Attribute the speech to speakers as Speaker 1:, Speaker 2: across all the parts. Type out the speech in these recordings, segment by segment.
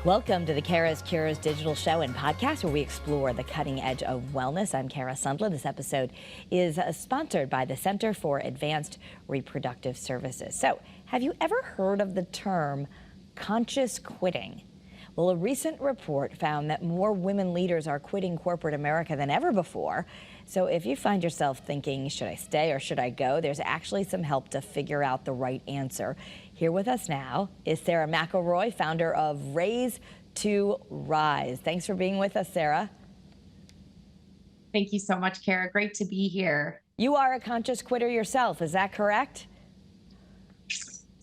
Speaker 1: Welcome to the CURES digital show and podcast where we explore the cutting edge of wellness. I'm Kara Sundlin. This episode is sponsored by the Center for Advanced Reproductive Services. So, have you ever heard of the term conscious quitting? Well, a recent report found that more women leaders are quitting corporate America than ever before. So if you find yourself thinking, should I stay or should I go? There's actually some help to figure out the right answer. Here with us now is Sara McElroy, founder of Raze to Rise. Thanks for being with us, Sara.
Speaker 2: Thank you so much, Kara. Great to be here.
Speaker 1: You are a conscious quitter yourself, is that correct?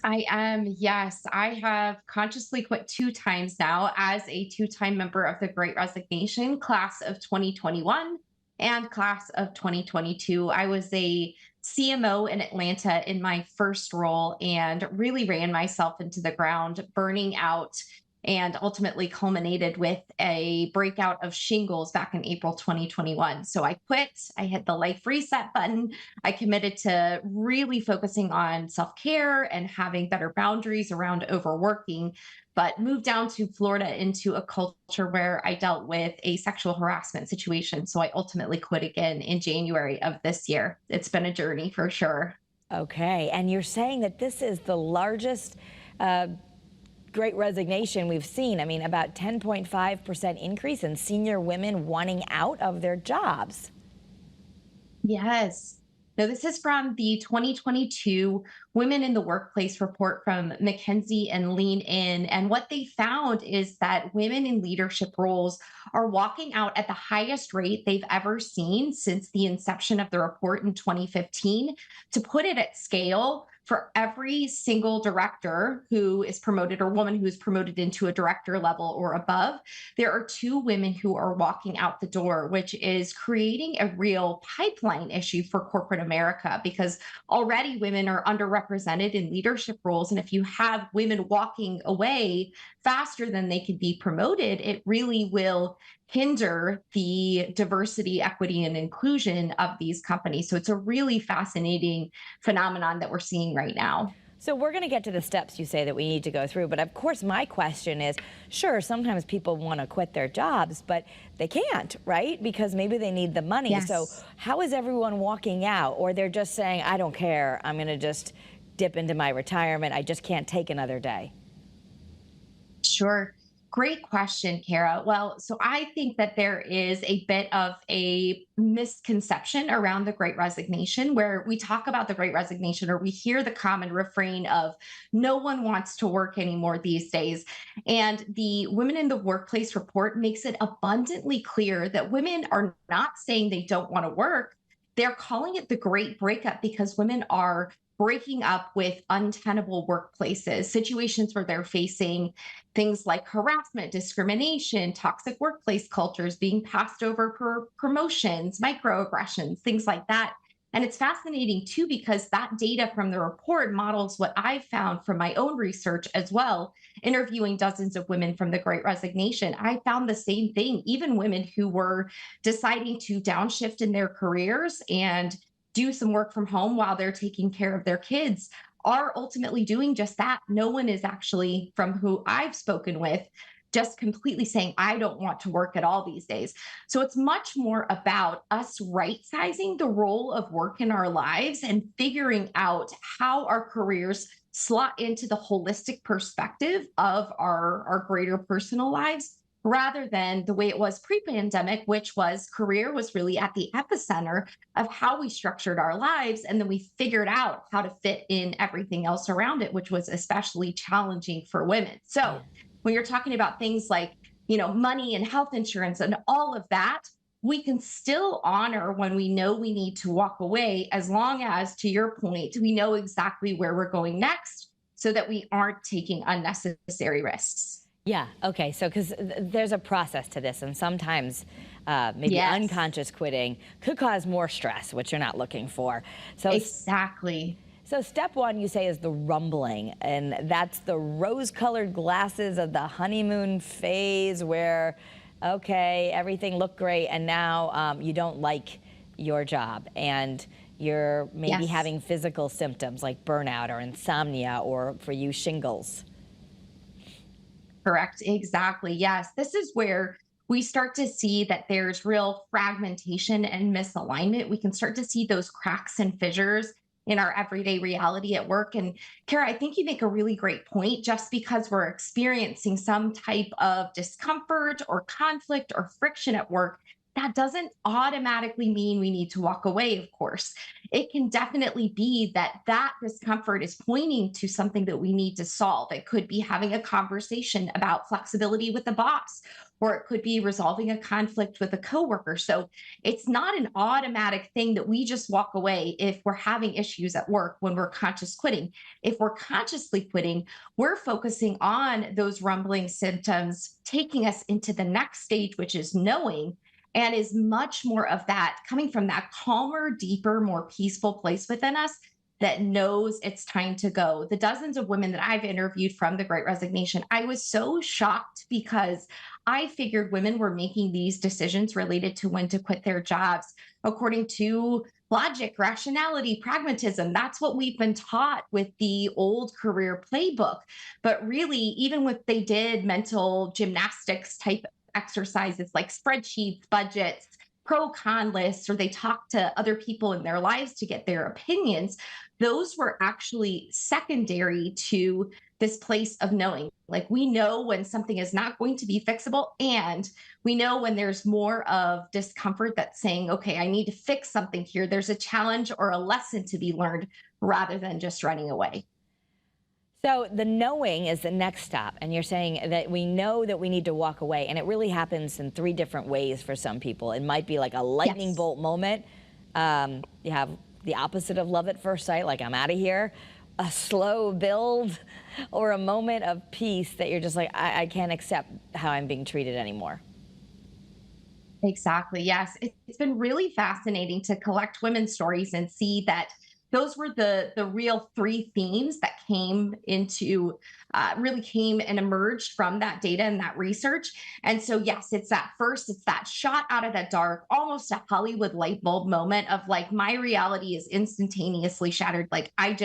Speaker 2: I am, yes. I have consciously quit 2 times now as a 2-time member of the Great Resignation, class of 2021 and class of 2022. I was a CMO in Atlanta in my first role and really ran myself into the ground, burning out, and ultimately culminated with a breakout of shingles back in April 2021. So I quit, I hit the life reset button. I committed to really focusing on self-care and having better boundaries around overworking, but moved down to Florida into a culture where I dealt with a sexual harassment situation. So I ultimately quit again in January of this year. It's been a journey for sure.
Speaker 1: Okay, and you're saying that this is the largest Great Resignation we've seen. I mean, about 10.5% increase in senior women wanting out of their jobs.
Speaker 2: Yes. No, this is from the 2022 Women in the Workplace report from McKinsey and Lean In. And what they found is that women in leadership roles are walking out at the highest rate they've ever seen since the inception of the report in 2015. To put it at scale, for every single director who is promoted or woman who is promoted into a director level or above, there are 2 women who are walking out the door, which is creating a real pipeline issue for corporate America because already women are underrepresented in leadership roles. And if you have women walking away faster than they could be promoted, it really will hinder the diversity, equity, and inclusion of these companies. So it's a really fascinating phenomenon that we're seeing right now.
Speaker 1: So we're going to get to the steps you say that we need to go through. But of course, my question is, sure, sometimes people want to quit their jobs, but they can't, right? Because maybe they need the money.
Speaker 2: Yes.
Speaker 1: So how is everyone walking out? Or they're just saying, I don't care. I'm going to just dip into my retirement. I just can't take another day.
Speaker 2: Sure. Great question, Kara. Well, so I think that there is a bit of a misconception around the Great Resignation, where we talk about the Great Resignation or we hear the common refrain of no one wants to work anymore these days. And the Women in the Workplace report makes it abundantly clear that women are not saying they don't want to work. They're calling it the Great Breakup because women are breaking up with untenable workplaces, situations where they're facing things like harassment, discrimination, toxic workplace cultures, being passed over for promotions, microaggressions, things like that. And it's fascinating too, because that data from the report models what I found from my own research as well, interviewing dozens of women from the Great Resignation. I found the same thing, even women who were deciding to downshift in their careers and do some work from home while they're taking care of their kids are ultimately doing just that. No one is actually, from who I've spoken with, just completely saying, I don't want to work at all these days. So it's much more about us right-sizing the role of work in our lives and figuring out how our careers slot into the holistic perspective of our greater personal lives, rather than the way it was pre-pandemic, which was career was really at the epicenter of how we structured our lives. And then we figured out how to fit in everything else around it, which was especially challenging for women. So when you're talking about things like, money and health insurance and all of that, we can still honor when we know we need to walk away, as long as, to your point, we know exactly where we're going next so that we aren't taking unnecessary risks.
Speaker 1: Yeah. Okay. So, because there's a process to this, and sometimes maybe unconscious quitting could cause more stress, which you're not looking for. So
Speaker 2: exactly.
Speaker 1: So step 1, you say, is the rumbling, and that's the rose-colored glasses of the honeymoon phase, where, okay, everything looked great, and now you don't like your job, and you're maybe having physical symptoms like burnout or insomnia, or for you, shingles.
Speaker 2: Correct. Exactly. Yes. This is where we start to see that there's real fragmentation and misalignment. We can start to see those cracks and fissures in our everyday reality at work. And Kara, I think you make a really great point. Just because we're experiencing some type of discomfort or conflict or friction at work, that doesn't automatically mean we need to walk away, of course. It can definitely be that that discomfort is pointing to something that we need to solve. It could be having a conversation about flexibility with the boss, or it could be resolving a conflict with a coworker. So it's not an automatic thing that we just walk away if we're having issues at work when we're conscious quitting. If we're consciously quitting, we're focusing on those rumbling symptoms, taking us into the next stage, which is knowing, and is much more of that coming from that calmer, deeper, more peaceful place within us that knows it's time to go. The dozens of women that I've interviewed from the Great Resignation, I was so shocked because I figured women were making these decisions related to when to quit their jobs according to logic, rationality, pragmatism. That's what we've been taught with the old career playbook. But really, even with they did mental gymnastics type exercises like spreadsheets, budgets, pro con lists, or they talk to other people in their lives to get their opinions, those were actually secondary to this place of knowing. Like we know when something is not going to be fixable, and we know when there's more of discomfort that's saying, okay, I need to fix something here. There's a challenge or a lesson to be learned rather than just running away.
Speaker 1: So the knowing is the next stop, and you're saying that we know that we need to walk away, and it really happens in three different ways for some people. It might be like a lightning
Speaker 2: Yes.
Speaker 1: bolt moment. You have the opposite of love at first sight, like I'm out of here, a slow build, or a moment of peace that you're just like, I can't accept how I'm being treated anymore.
Speaker 2: Exactly. Yes. It's been really fascinating to collect women's stories and see that those were the real three themes that came into really came and emerged from that data and that research. And so, yes, it's that first, it's that shot out of the dark, almost a Hollywood light bulb moment of like, my reality is instantaneously shattered. Like, I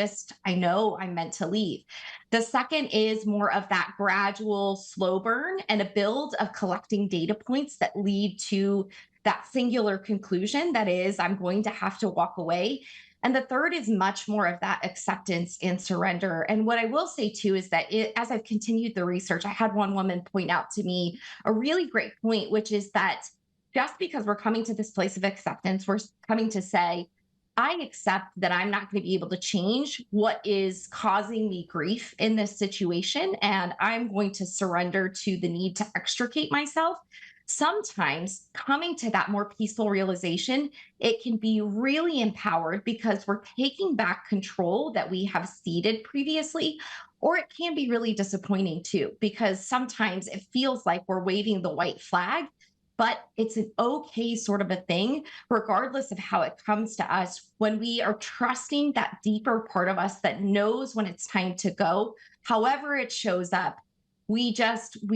Speaker 2: know I'm meant to leave. The second is more of that gradual slow burn and a build of collecting data points that lead to that singular conclusion that is, I'm going to have to walk away. And the third is much more of that acceptance and surrender. And what I will say too is that as I've continued the research, I had one woman point out to me a really great point, which is that just because we're coming to this place of acceptance, we're coming to say, I accept that I'm not going to be able to change what is causing me grief in this situation. And I'm going to surrender to the need to extricate myself. Sometimes coming to that more peaceful realization, it can be really empowered because we're taking back control that we have ceded previously. Or it can be really disappointing too, because sometimes it feels like we're waving the white flag, but it's an okay sort of a thing, regardless of how it comes to us, when we are trusting that deeper part of us that knows when it's time to go, however it shows up. We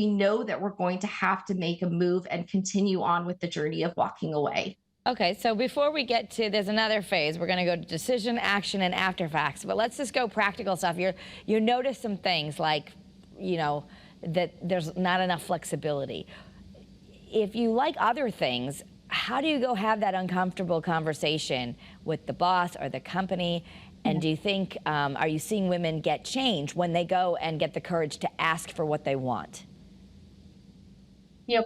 Speaker 2: know that we're going to have to make a move and continue on with the journey of walking away.
Speaker 1: Okay, so before we get to, there's another phase. We're going to go to decision, action, and after facts. But let's just go practical stuff. You notice some things like, that there's not enough flexibility. If you like other things, how do you go have that uncomfortable conversation with the boss or the company? And do you think, are you seeing women get change when they go and get the courage to ask for what they want?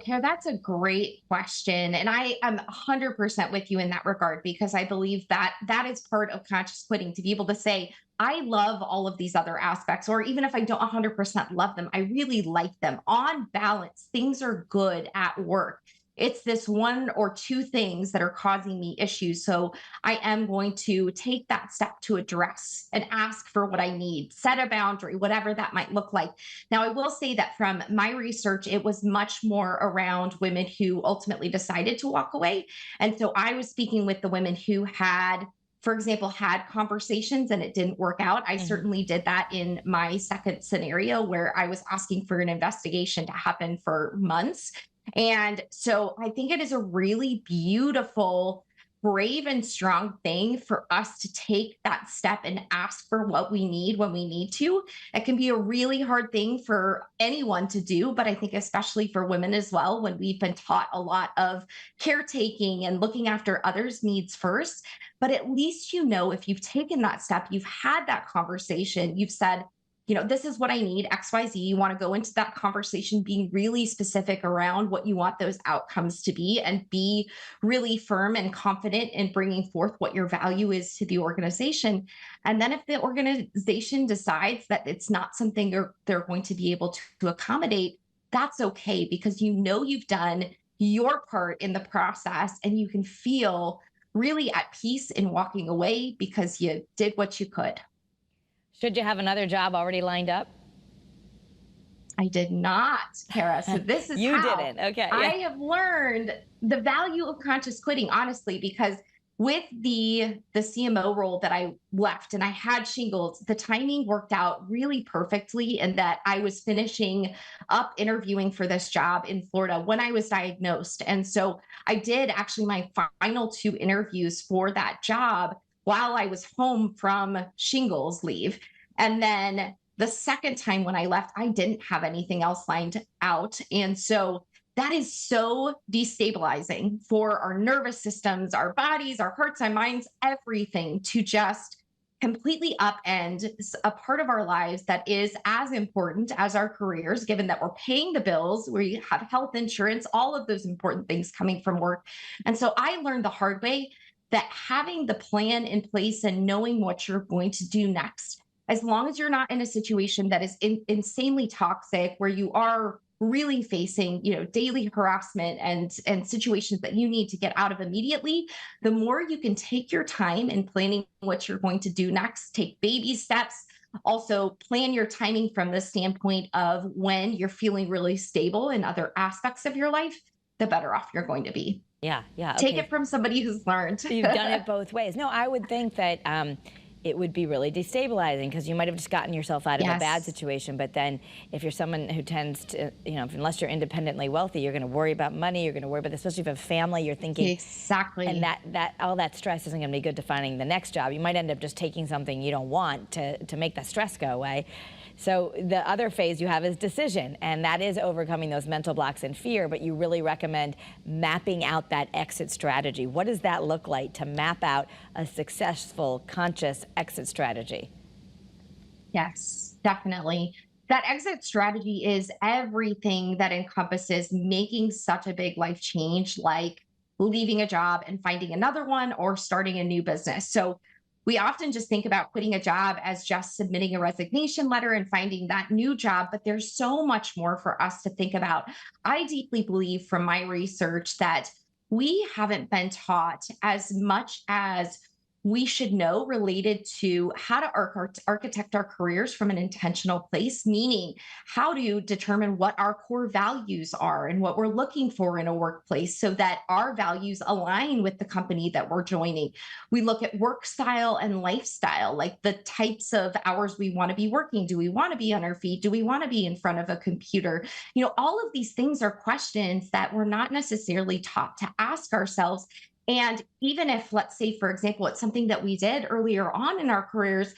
Speaker 2: Kara, that's a great question. And I am 100% with you in that regard, because I believe that that is part of conscious quitting, to be able to say, I love all of these other aspects, or even if I don't 100% love them, I really like them. On balance, things are good at work. It's this one or two things that are causing me issues. So I am going to take that step to address and ask for what I need, set a boundary, whatever that might look like. Now, I will say that from my research, it was much more around women who ultimately decided to walk away. And so I was speaking with the women who had, for example, had conversations and it didn't work out. I certainly did that in my second scenario, where I was asking for an investigation to happen for months. And so I think it is a really beautiful brave and strong thing for us to take that step and ask for what we need when we need to. It can be a really hard thing for anyone to do, but I think especially for women as well, when we've been taught a lot of caretaking and looking after others' needs first. But at least, if you've taken that step, you've had that conversation, you've said, this is what I need, XYZ. You want to go into that conversation being really specific around what you want those outcomes to be and be really firm and confident in bringing forth what your value is to the organization. And then if the organization decides that it's not something they're going to be able to accommodate, that's okay, because you've done your part in the process and you can feel really at peace in walking away because you did what you could.
Speaker 1: Should you have another job already lined up?
Speaker 2: I did not, Kara. So this is
Speaker 1: You
Speaker 2: how
Speaker 1: didn't. Okay.
Speaker 2: I
Speaker 1: Yeah.
Speaker 2: have learned the value of conscious quitting, honestly, because with the CMO role that I left and I had shingles, the timing worked out really perfectly in that I was finishing up interviewing for this job in Florida when I was diagnosed. And so I did actually my final 2 interviews for that job while I was home from shingles leave. And then the second time when I left, I didn't have anything else lined out. And so that is so destabilizing for our nervous systems, our bodies, our hearts, our minds, everything to just completely upend a part of our lives that is as important as our careers, given that we're paying the bills, we have health insurance, all of those important things coming from work. And so I learned the hard way that having the plan in place and knowing what you're going to do next, as long as you're not in a situation that is insanely toxic, where you are really facing, daily harassment and situations that you need to get out of immediately, the more you can take your time in planning what you're going to do next, take baby steps, also plan your timing from the standpoint of when you're feeling really stable in other aspects of your life, the better off you're going to be.
Speaker 1: Yeah. Yeah.
Speaker 2: Take
Speaker 1: Okay.
Speaker 2: it from somebody who's learned.
Speaker 1: You've done it both ways. No, I would think that it would be really destabilizing because you might have just gotten yourself out of a bad situation. But then if you're someone who tends to, unless you're independently wealthy, you're going to worry about money. You're going to worry about, especially if you have a family, you're thinking.
Speaker 2: Exactly.
Speaker 1: And that all that stress isn't going to be good to finding the next job. You might end up just taking something you don't want to make that stress go away. So the other phase you have is decision, and that is overcoming those mental blocks and fear, but you really recommend mapping out that exit strategy. What does that look like to map out a successful, conscious exit strategy?
Speaker 2: Yes, definitely. That exit strategy is everything that encompasses making such a big life change, like leaving a job and finding another one or starting a new business. So we often just think about quitting a job as just submitting a resignation letter and finding that new job, but there's so much more for us to think about. I deeply believe from my research that we haven't been taught as much as we should know related to how to architect our careers from an intentional place, meaning how to determine what our core values are and what we're looking for in a workplace so that our values align with the company that we're joining. We look at work style and lifestyle, like the types of hours we want to be working. Do we want to be on our feet? Do we want to be in front of a computer? All of these things are questions that we're not necessarily taught to ask ourselves. And even if, let's say, for example, it's something that we did earlier on in our careers,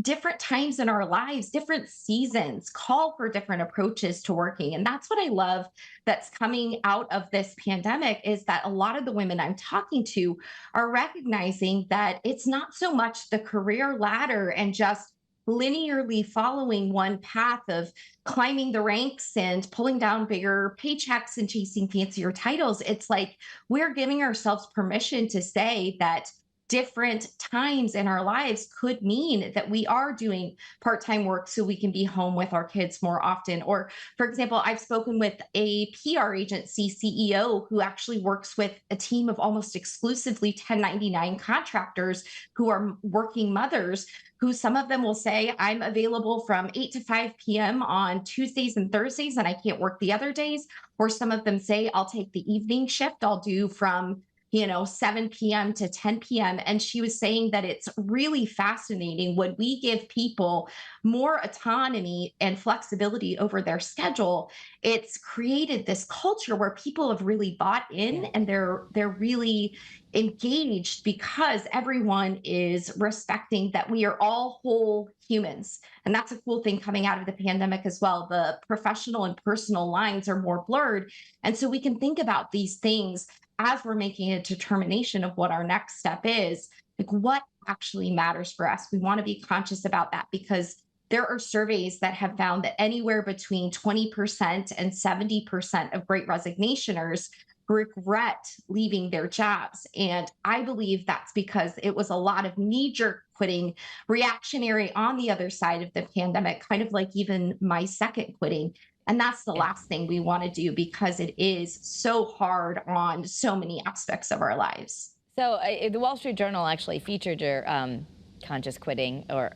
Speaker 2: different times in our lives, different seasons call for different approaches to working. And that's what I love that's coming out of this pandemic is that a lot of the women I'm talking to are recognizing that it's not so much the career ladder and just linearly following one path of climbing the ranks and pulling down bigger paychecks and chasing fancier titles. It's like we're giving ourselves permission to say that different times in our lives could mean that we are doing part-time work so we can be home with our kids more often. Or, for example, I've spoken with a PR agency CEO who actually works with a team of almost exclusively 1099 contractors who are working mothers, who some of them will say, I'm available from 8 to 5 p.m. on Tuesdays and Thursdays, and I can't work the other days. Or some of them say, I'll take the evening shift. I'll do from 7 p.m. to 10 p.m. And she was saying that it's really fascinating when we give people more autonomy and flexibility over their schedule. It's created this culture where people have really bought in
Speaker 1: Yeah.
Speaker 2: and they're really engaged because everyone is respecting that we are all whole humans. And that's a cool thing coming out of the pandemic as well. The professional and personal lines are more blurred. And so we can think about these things as we're making a determination of what our next step is, like what actually matters for us. We want to be conscious about that because there are surveys that have found that anywhere between 20% and 70% of great resignationers regret leaving their jobs. And I believe that's because it was a lot of knee jerk quitting, reactionary on the other side of the pandemic, kind of like even my second quitting. And that's the
Speaker 1: Yeah.
Speaker 2: last thing we want to do because it is so hard on so many aspects of our lives.
Speaker 1: So the Wall Street Journal actually featured your conscious quitting, or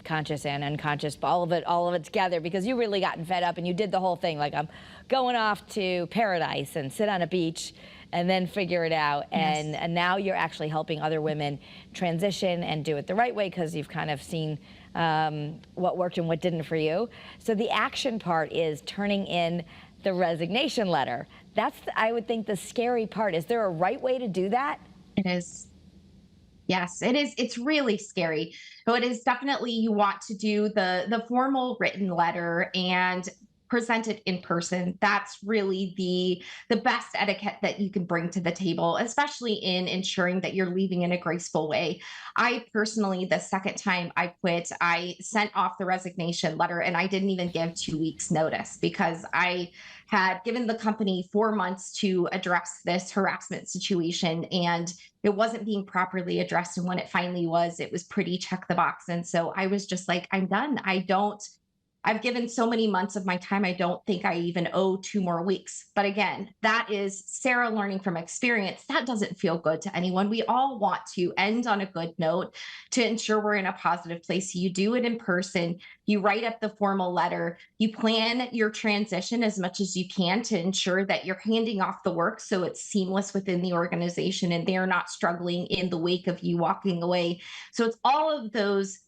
Speaker 1: conscious and unconscious, all of it together, because you really gotten fed up and you did the whole thing. Like, I'm going off to paradise and sit on a beach and then figure it out.
Speaker 2: Yes.
Speaker 1: And now you're actually helping other women transition and do it the right way because you've kind of seen what worked and what didn't for you. So the action part is turning in the resignation letter. That's, I would think, the scary part. Is there a right way to do that?
Speaker 2: It is. Yes, it is. It's really scary. So it is definitely you want to do the formal written letter and present it in person. That's really the best etiquette that you can bring to the table, especially in ensuring that you're leaving in a graceful way. I personally, the second time I quit, I sent off the resignation letter and I didn't even give 2 weeks notice because I had given the company 4 months to address this harassment situation and it wasn't being properly addressed. And when it finally was, it was pretty check the box. And so I was just like, I'm done. I've given so many months of my time. I don't think I even owe 2 more weeks. But again, that is Sara learning from experience. That doesn't feel good to anyone. We all want to end on a good note to ensure we're in a positive place. You do it in person. You write up the formal letter. You plan your transition as much as you can to ensure that you're handing off the work so it's seamless within the organization and they're not struggling in the wake of you walking away. So it's all of those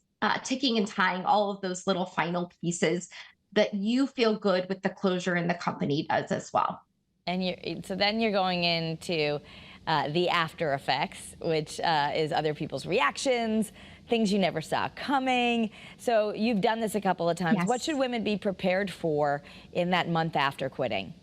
Speaker 2: ticking and tying, all of those little final pieces that you feel good with the closure and the company does as well.
Speaker 1: And so then you're going into the after effects, which is other people's reactions, things you never saw coming. So you've done this a couple of times.
Speaker 2: Yes.
Speaker 1: What should women be prepared for in that month after quitting?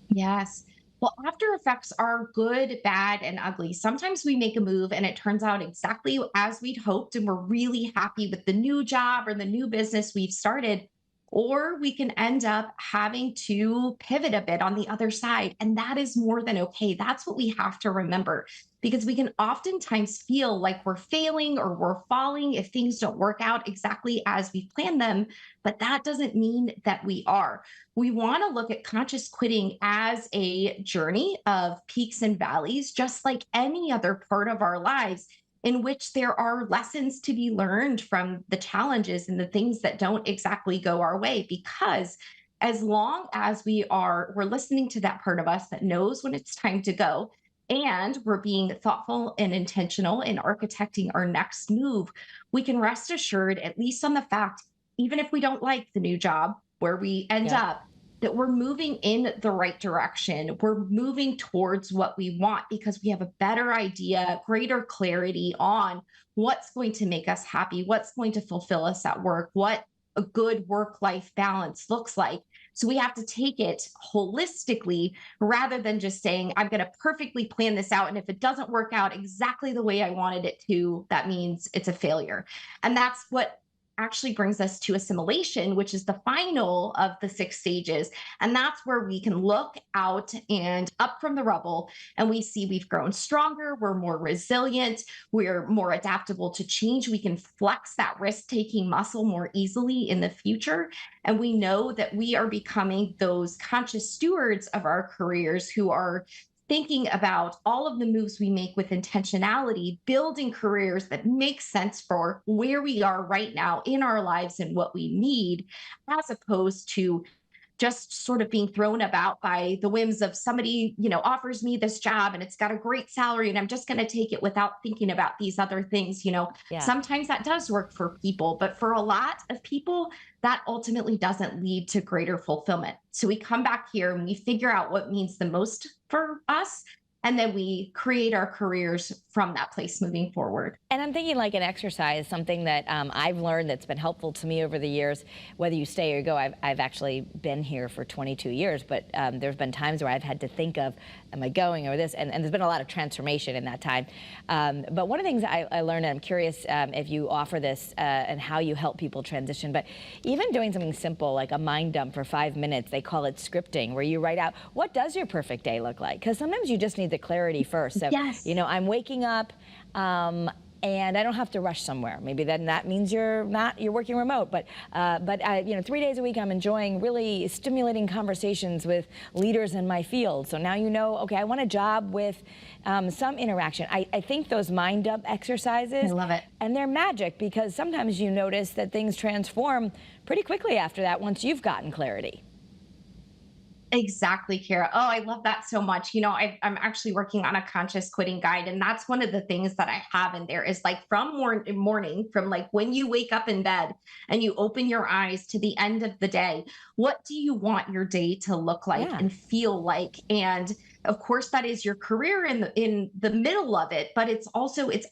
Speaker 2: Yes. Well, after effects are good, bad, and ugly. Sometimes we make a move and it turns out exactly as we'd hoped, and we're really happy with the new job or the new business we've started. Or we can end up having to pivot a bit on the other side. And that is more than okay. That's what we have to remember because we can oftentimes feel like we're failing or we're falling if things don't work out exactly as we planned them. But that doesn't mean that we are. We want to look at conscious quitting as a journey of peaks and valleys, just like any other part of our lives in which there are lessons to be learned from the challenges and the things that don't exactly go our way. Because as long as we're listening to that part of us that knows when it's time to go, and we're being thoughtful and intentional in architecting our next move, we can rest assured, at least on the fact, even if we don't like the new job where we end
Speaker 1: Yep.
Speaker 2: up, that we're moving in the right direction. We're moving towards what we want because we have a better idea, greater clarity on what's going to make us happy, what's going to fulfill us at work, what a good work life balance looks like. So we have to take it holistically rather than just saying, I'm going to perfectly plan this out. And if it doesn't work out exactly the way I wanted it to, that means it's a failure. And that's what actually brings us to assimilation, which is the final of the 6 stages. And that's where we can look out and up from the rubble and we see we've grown stronger, we're more resilient, we're more adaptable to change. We can flex that risk taking muscle more easily in the future. And we know that we are becoming those conscious stewards of our careers who are thinking about all of the moves we make with intentionality, building careers that make sense for where we are right now in our lives and what we need, as opposed to just sort of being thrown about by the whims of somebody, offers me this job and it's got a great salary and I'm just going to take it without thinking about these other things.
Speaker 1: Yeah.
Speaker 2: Sometimes that does work for people, but for a lot of people, that ultimately doesn't lead to greater fulfillment. So we come back here and we figure out what means the most for us. And then we create our careers from that place moving forward.
Speaker 1: And I'm thinking like an exercise, something that I've learned that's been helpful to me over the years, whether you stay or go. I've actually been here for 22 years, but there's been times where I've had to think of, am I going or this? And there's been a lot of transformation in that time. But one of the things I learned, and I'm curious if you offer this and how you help people transition, but even doing something simple like a mind dump for 5 minutes, they call it scripting, where you write out, what does your perfect day look like? Because sometimes you just need the clarity first. So,
Speaker 2: Yes.
Speaker 1: I'm waking up and I don't have to rush somewhere. Maybe then that means you're working remote, but 3 days a week I'm enjoying really stimulating conversations with leaders in my field. So now okay, I want a job with some interaction. I think those mind dump exercises,
Speaker 2: I love it.
Speaker 1: and they're magic because sometimes you notice that things transform pretty quickly after that once you've gotten clarity.
Speaker 2: Exactly, Kara. Oh, I love that so much. I'm actually working on a conscious quitting guide, and that's one of the things that I have in there is like from morning, from like when you wake up in bed and you open your eyes to the end of the day, what do you want your day to look like
Speaker 1: Yeah.
Speaker 2: and feel like? And of course, that is your career in the middle of it, but it's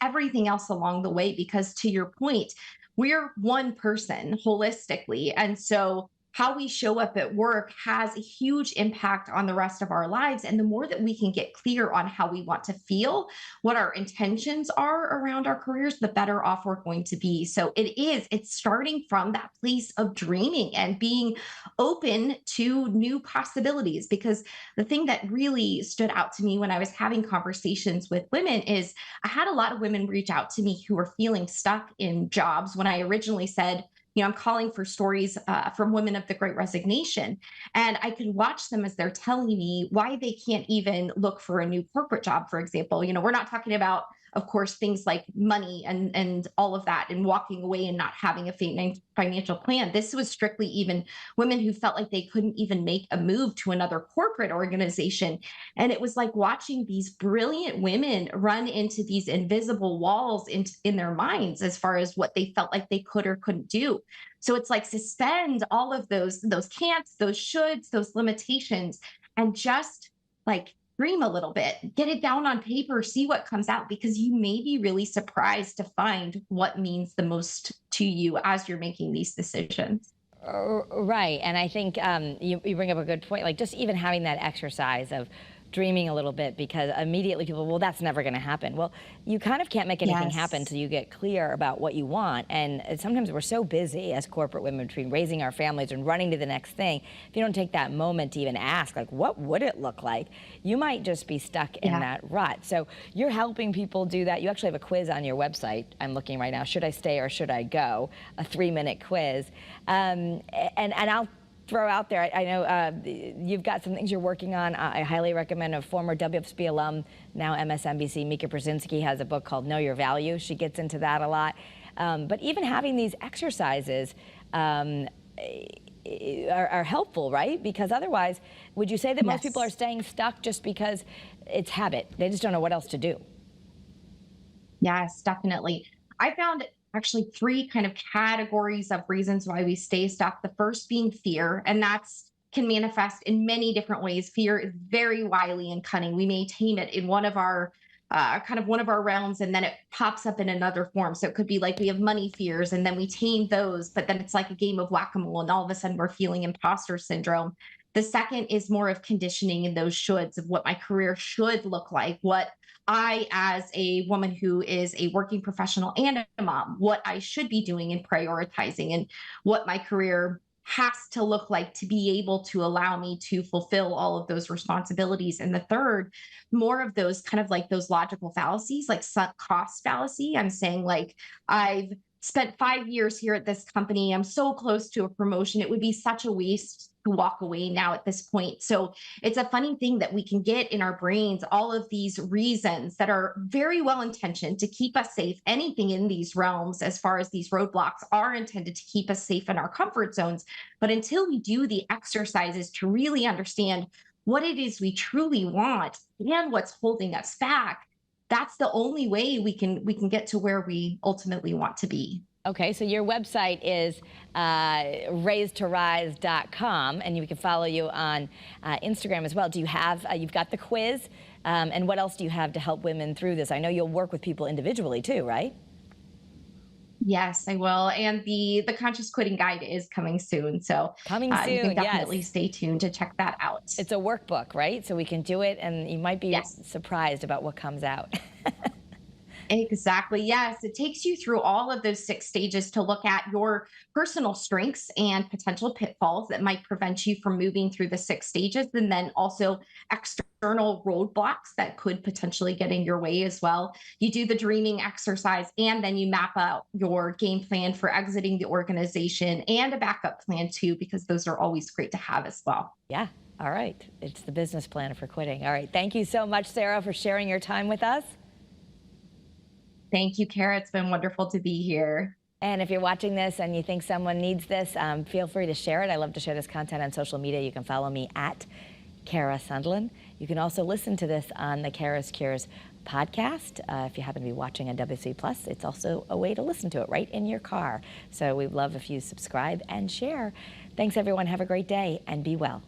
Speaker 2: everything else along the way. Because to your point, we're one person holistically, and so how we show up at work has a huge impact on the rest of our lives. And the more that we can get clear on how we want to feel, what our intentions are around our careers, the better off we're going to be. So it's starting from that place of dreaming and being open to new possibilities. Because the thing that really stood out to me when I was having conversations with women is I had a lot of women reach out to me who were feeling stuck in jobs when I originally said, I'm calling for stories from women of the Great Resignation. And I could watch them as they're telling me why they can't even look for a new corporate job, for example. We're not talking about, of course, things like money and all of that and walking away and not having a financial plan. This was strictly even women who felt like they couldn't even make a move to another corporate organization. And it was like watching these brilliant women run into these invisible walls in their minds as far as what they felt like they could or couldn't do. So it's like suspend all of those can'ts, those shoulds, those limitations, and just like dream a little bit, get it down on paper, see what comes out, because you may be really surprised to find what means the most to you as you're making these decisions.
Speaker 1: Right. And I think you bring up a good point, like just even having that exercise of dreaming a little bit, because immediately people, well, that's never going to happen. Well, you kind of can't make anything happen
Speaker 2: Yes.
Speaker 1: until you get clear about what you want. And sometimes we're so busy as corporate women between raising our families and running to the next thing. If you don't take that moment to even ask, like, what would it look like? You might just be stuck in
Speaker 2: Yeah.
Speaker 1: that rut. So you're helping people do that. You actually have a quiz on your website. I'm looking right now. Should I stay or should I go? A 3-minute quiz. And I'll throw out there, I know you've got some things you're working on. I highly recommend a former WFSB alum, now MSNBC, Mika Brzezinski, has a book called Know Your Value. She gets into that a lot. But even having these exercises are helpful, right? Because otherwise, would you say that most people are
Speaker 2: Yes.
Speaker 1: staying stuck just because it's habit? They just don't know what else to do.
Speaker 2: Yes, definitely. I found actually three kind of categories of reasons why we stay stuck. The first being fear, and that's can manifest in many different ways. Fear is very wily and cunning. We may tame it in one of our kind of one of our realms, and then it pops up in another form. So it could be like we have money fears, and then we tame those, but then it's like a game of whack-a-mole, and all of a sudden we're feeling imposter syndrome. The second is more of conditioning in those shoulds of what my career should look like, what I, as a woman who is a working professional and a mom, what I should be doing and prioritizing, and what my career has to look like to be able to allow me to fulfill all of those responsibilities. And the third, more of those kind of like those logical fallacies, like sunk cost fallacy. I'm saying, like, I've spent 5 years here at this company. I'm so close to a promotion. It would be such a waste walk away now at this point. So it's a funny thing that we can get in our brains all of these reasons that are very well intentioned to keep us safe. Anything in these realms, as far as these roadblocks, are intended to keep us safe in our comfort zones. But until we do the exercises to really understand what it is we truly want and what's holding us back, that's the only way we can get to where we ultimately want to be.
Speaker 1: Okay, so your website is raise2rise.com, and we can follow you on Instagram as well. Do you have, you've got the quiz, and what else do you have to help women through this? I know you'll work with people individually too, right?
Speaker 2: Yes, I will. And the conscious quitting guide is coming soon. So
Speaker 1: Coming
Speaker 2: you
Speaker 1: soon,
Speaker 2: can definitely
Speaker 1: yes.
Speaker 2: stay tuned to check that out.
Speaker 1: It's a workbook, right? So we can do it, and you might be
Speaker 2: Yes.
Speaker 1: surprised about what comes out.
Speaker 2: Exactly. Yes. It takes you through all of those 6 stages to look at your personal strengths and potential pitfalls that might prevent you from moving through the 6 stages. And then also external roadblocks that could potentially get in your way as well. You do the dreaming exercise, and then you map out your game plan for exiting the organization and a backup plan too, because those are always great to have as well.
Speaker 1: Yeah, all right. It's the business plan for quitting. All right, thank you so much, Sara, for sharing your time with us.
Speaker 2: Thank you, Kara. It's been wonderful to be here.
Speaker 1: And if you're watching this and you think someone needs this, feel free to share it. I love to share this content on social media. You can follow me at Kara Sundlin. You can also listen to this on the CURES podcast. If you happen to be watching on WFSB Plus, it's also a way to listen to it right in your car. So we'd love if you subscribe and share. Thanks, everyone. Have a great day and be well.